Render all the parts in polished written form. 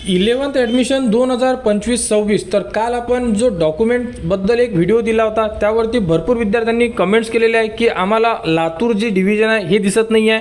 11th admission 2025-26 तर काल आपण जो डॉक्युमेंटबद्दल एक व्हिडिओ दिला होता त्यावरती भरपूर विद्यार्थ्यांनी कमेंट्स केलेले आहे की आम्हाला लातूर जे डिव्हिजन आहे हे दिसत नाही आहे,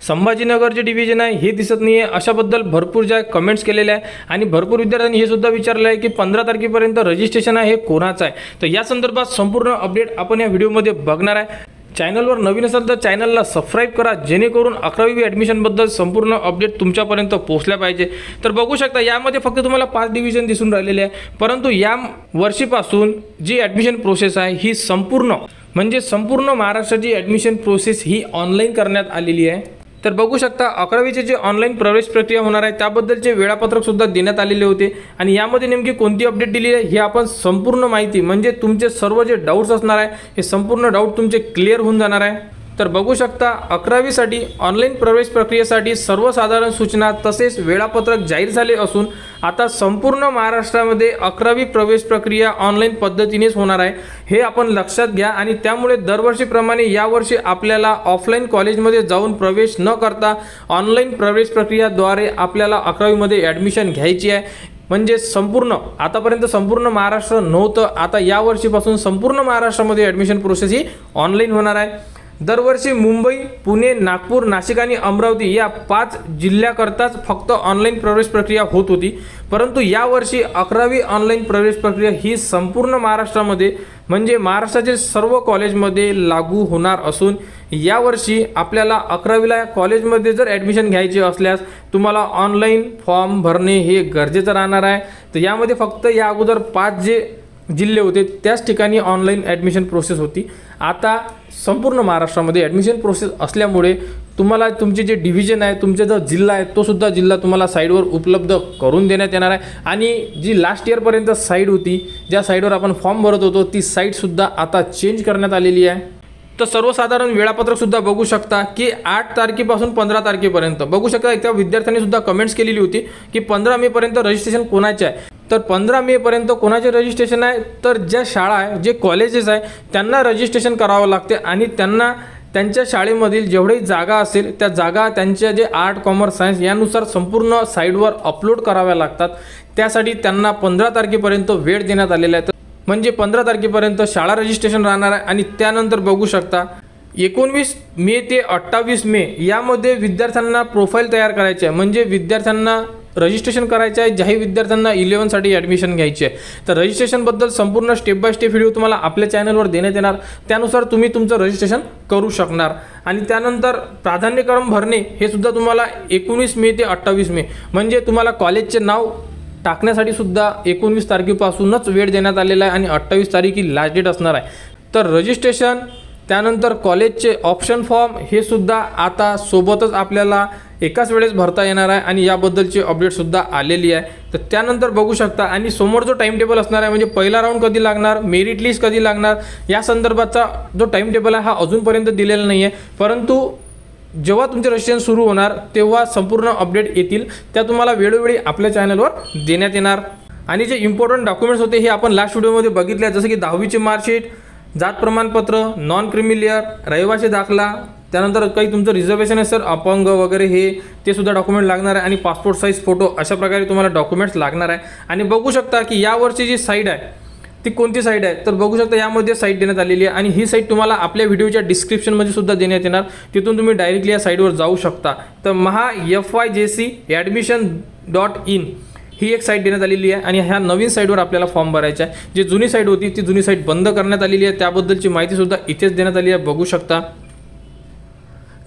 संभाजीनगर जे डिव्हिजन आहे हे दिसत नाही आहे, अशाबद्दल भरपूर ज्या कमेंट्स केलेल्या आहे आणि भरपूर विद्यार्थ्यांनी हे सुद्धा विचारलं आहे की 15 तारखेपर्यंत रजिस्ट्रेशन आहे हे कोणाचं आहे। तर या संदर्भात संपूर्ण अपडेट आपण या व्हिडिओमध्ये बघणार आहे। चॅनलवर नवीन असाल तर चॅनलला सबस्क्राइब करा जेणेकरून 11वी ॲडमिशनबद्दल संपूर्ण अपडेट तुमच्यापर्यंत पोहोचल्या पाहिजे। तर बघू शकता यामध्ये फक्त तुम्हाला 5 डिव्हिजन दिसून राहिलेले आहे, परंतु या वर्षीपासून जी ॲडमिशन प्रोसेस आहे ही संपूर्ण महाराष्ट्राची ॲडमिशन प्रोसेस ही ऑनलाईन करण्यात आलेली आहे। तर बघू शकता 11वीचे जे ऑनलाईन प्रवेश प्रक्रिया होणार आहे त्याबद्दलचे वेळापत्रक सुद्धा देण्यात आलेले होते आणि यामध्ये नेमकी कोणती अपडेट दिली आहे हे आपण संपूर्ण माहिती म्हणजे तुमचे सर्व जे डाऊट्स असणार आहे हे संपूर्ण डाऊट तुमचे क्लिअर होऊन जाणार आहे। तर बघू शकता 11वीसाठी ऑनलाईन प्रवेश प्रक्रियेसाठी सर्वसाधारण सूचना तसेच वेळापत्रक जाहीर झाले असून आता संपूर्ण महाराष्ट्रामध्ये 11वी प्रवेश प्रक्रिया ऑनलाईन पद्धतीनेच होणार आहे हे आपण लक्षात घ्या आणि त्यामुळे दरवर्षीप्रमाणे यावर्षी आपल्याला ऑफलाईन कॉलेजमध्ये जाऊन प्रवेश न करता ऑनलाईन प्रवेश प्रक्रियाद्वारे आपल्याला 11वीमध्ये ॲडमिशन घ्यायची आहे। म्हणजे आतापर्यंत संपूर्ण महाराष्ट्र नव्हतं, आता या वर्षीपासून संपूर्ण महाराष्ट्रामध्ये ॲडमिशन प्रोसेस ही ऑनलाईन होणार आहे। दरवर्षी मुंबई, पुणे, नागपूर, नाशिक आणि अमरावती या 5 जिल्ह्याकरताच फक्त ऑनलाईन प्रवेश प्रक्रिया होत होती, परंतु यावर्षी 11वी ऑनलाईन प्रवेश प्रक्रिया ही संपूर्ण महाराष्ट्रामध्ये म्हणजे महाराष्ट्रातील सर्व कॉलेजमध्ये लागू होणार असून यावर्षी आपल्याला 11वीला कॉलेजमध्ये जर ॲडमिशन घ्यायचे असल्यास तुम्हाला ऑनलाईन फॉर्म भरणे हे गरजेचं राहणार आहे। तर यामध्ये फक्त या अगोदर 5 जे जिल्हे होते त्याच ठिकाणी ऑनलाईन ॲडमिशन प्रोसेस होती, आता संपूर्ण महाराष्ट्रामध्ये ॲडमिशन प्रोसेस असल्यामुळे तुम्हाला तुमचे जे डिव्हिजन आहे तुमचा जो जिल्हा आहे तो सुद्धा जिल्हा तुम्हाला साईडवर उपलब्ध करून देण्यात येणार आहे आणि जी लास्ट इयरपर्यंत साईड होती ज्या साईडवर आपण फॉर्म भरत होतो ती साईडसुद्धा आता चेंज करण्यात आलेली आहे। तर सर्वसाधारण वेळापत्रक सुद्धा बघू शकता की 8 तारखेपासून 15 तारखेपर्यंत बघू शकता। त्या विद्यार्थ्यांनी सुद्धा कमेंट्स केलेली होती की 15 मे पर्यंत रजिस्ट्रेशन कोणाचे आहे, तर 15 मे पर्यंत कोणाचे रजिस्ट्रेशन आहे तर ज्या शाळा आहे जे कॉलेजेस आहे त्यांना रजिस्ट्रेशन करावं लागते आणि त्यांना त्यांच्या शाळेमधील जेवढी जागा असेल त्या जागा त्यांच्या जे आर्ट, कॉमर्स, सायन्स यानुसार संपूर्ण साईडवर अपलोड कराव्या लागतात। त्यासाठी त्यांना 15 तारखेपर्यंत वेळ देण्यात आलेला आहे, म्हणजे 15 तारखेपर्यंत शाळा रजिस्ट्रेशन राहणार आहे आणि त्यानंतर बघू शकता 19 मे ते 28 मे यामध्ये विद्यार्थ्यांना प्रोफाईल तयार करायचे आहे, म्हणजे विद्यार्थ्यांना रजिस्ट्रेशन करायचे आहे ज्याही विद्यार्थ्यांना 11 साठी ॲडमिशन घ्यायची आहे। तर रजिस्ट्रेशनबद्दल संपूर्ण स्टेप बाय स्टेप व्हिडिओ तुम्हाला आपल्या चॅनलवर देण्यात येणार, त्यानुसार तुम्ही तुमचं रजिस्ट्रेशन करू शकणार आणि त्यानंतर प्राधान्यक्रम भरणे हे सुद्धा तुम्हाला 19 मे ते 28 मे म्हणजे तुम्हाला कॉलेजचे नाव टाकण्यासाठी सुद्धा 19 तारखेपासूनच वेळ देण्यात आलेला आहे आणि 28 तारीख ही लास्ट डेट असणार आहे। तर रजिस्ट्रेशन त्यानंतर कॉलेजचे ऑप्शन फॉर्म हे सुद्धा आता सोबतच आपल्याला एकाच वेळेस भरता येणार आहे आणि याबद्दलची अपडेटसुद्धा आलेली आहे। तर त्यानंतर बघू शकता आणि समोर जो टाइम टेबल असणार आहे म्हणजे पहिला राऊंड कधी लागणार, मेरिट लिस्ट कधी लागणार या संदर्भाचा जो टाइम टेबल आहे हा अजूनपर्यंत दिलेला नाही आहे, परंतु जेव्हा तुमचे रजिस्ट्रेशन सुरू होणार तेव्हा संपूर्ण अपडेट येतील, त्या तुम्हाला वेळोवेळी आपल्या चॅनलवर देण्यात येणार। आणि जे इम्पॉर्टंट डॉक्युमेंट्स होते हे आपण लास्ट व्हिडिओमध्ये बघितले, जसं की 10वीचे मार्कशीट, जात प्रमाणपत्र, नॉन क्रिमिलियर, रहिवासी दाखला, त्यानंतर काही तुमचं रिझर्वेशन आहे सर, अपंग वगैरे हे ते सुद्धा डॉक्युमेंट लागणार आहे आणि पासपोर्ट साईज फोटो अशा प्रकारे तुम्हाला डॉक्युमेंट्स लागणार आहे। आणि बघू शकता की यावर्षी जी साईट आहे ती कोणती साईट आहे, तर बघू शकता यामध्ये साईट देण्यात आलेली आहे आणि ही साईट तुम्हाला आपल्या व्हिडिओच्या डिस्क्रिप्शनमध्ये सुद्धा देण्यात येणार, तिथून तुम्ही डायरेक्टली या साईटवर जाऊ शकता। तर MahaFYJCAdmission.in ही एक साईट देण्यात आलेली आहे आणि ह्या नवीन साईटवर आपल्याला फॉर्म भरायचा आहे। जी जुनी साईट होती ती जुनी साईट बंद करण्यात आलेली आहे, त्याबद्दलची माहिती सुद्धा इथेच देण्यात आली आहे, बघू शकता।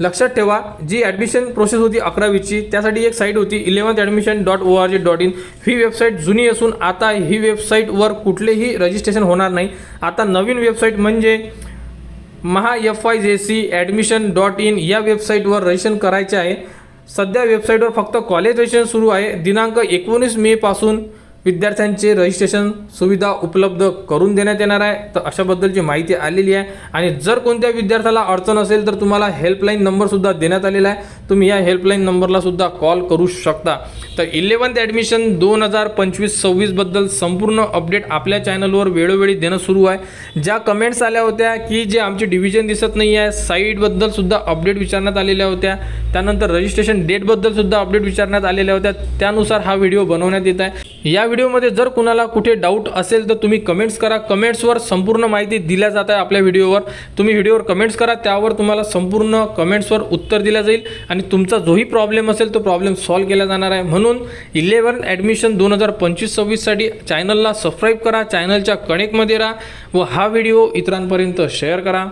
लक्षात ठेवा जी ॲडमिशन प्रोसेस होती 11वीची त्यासाठी एक साईट होती 11thadmission.org.in, ही वेबसाईट जुनी असून आता ही वेबसाईटवर कुठलेही रजिस्ट्रेशन होणार नाही। आता नवीन वेबसाईट म्हणजे MahaFYJCAdmission.in या वेबसाईटवर रजिस्ट्रेशन करायचे आहे। सध्या वेबसाईटवर फक्त कॉलेज रजिस्ट्रेशन सुरू आहे, दिनांक 19 मे पासून विद्यार्थ्यांचे रजिस्ट्रेशन सुविधा उपलब्ध करून देण्यात येणार आहे। तर अशाबद्दलची माहिती आलेली आहे। आणि जर कोणत्या विद्यार्थ्याला अडचण असेल तर तुम्हाला हेल्पलाईन नंबर सुद्धा देण्यात आलेला आहे, तुम्ही या हेल्पलाईन नंबरला सुद्धा कॉल करू शकता। तर 11th ॲडमिशन 2025-26 बद्दल संपूर्ण अपडेट आपल्या चॅनलवर वेळोवेळी देणं सुरू आहे। ज्या कमेंट्स आल्या होत्या की जे आमची डिव्हिजन दिसत नाही आहे, साईटबद्दल सुद्धा अपडेट विचारण्यात आलेल्या होत्या, त्यानंतर रजिस्ट्रेशन डेटबद्दल सुद्धा अपडेट विचारण्यात आलेल्या होत्या, त्यानुसार हा व्हिडिओ बनवण्यात येत आहे। या व्हिडिओमध्ये जर कुणाला कुठे डाऊट असेल तर तुम्ही कमेंट्स करा, कमेंट्सवर संपूर्ण माहिती दिल्या जात आहे आपल्या व्हिडिओवर। तुम्ही व्हिडिओवर कमेंट्स करा, त्यावर तुम्हाला संपूर्ण कमेंट्सवर उत्तर दिलं जाईल आणि तुमचा जोही प्रॉब्लेम असेल तो प्रॉब्लेम सॉल्व्ह केला जाणार आहे। म्हणून 11th ॲडमिशन 2025-26 साठी चॅनलला सबस्क्राईब करा, चॅनलच्या कनेक्टमध्ये राहा व हा व्हिडिओ इतरांपर्यंत शेअर करा।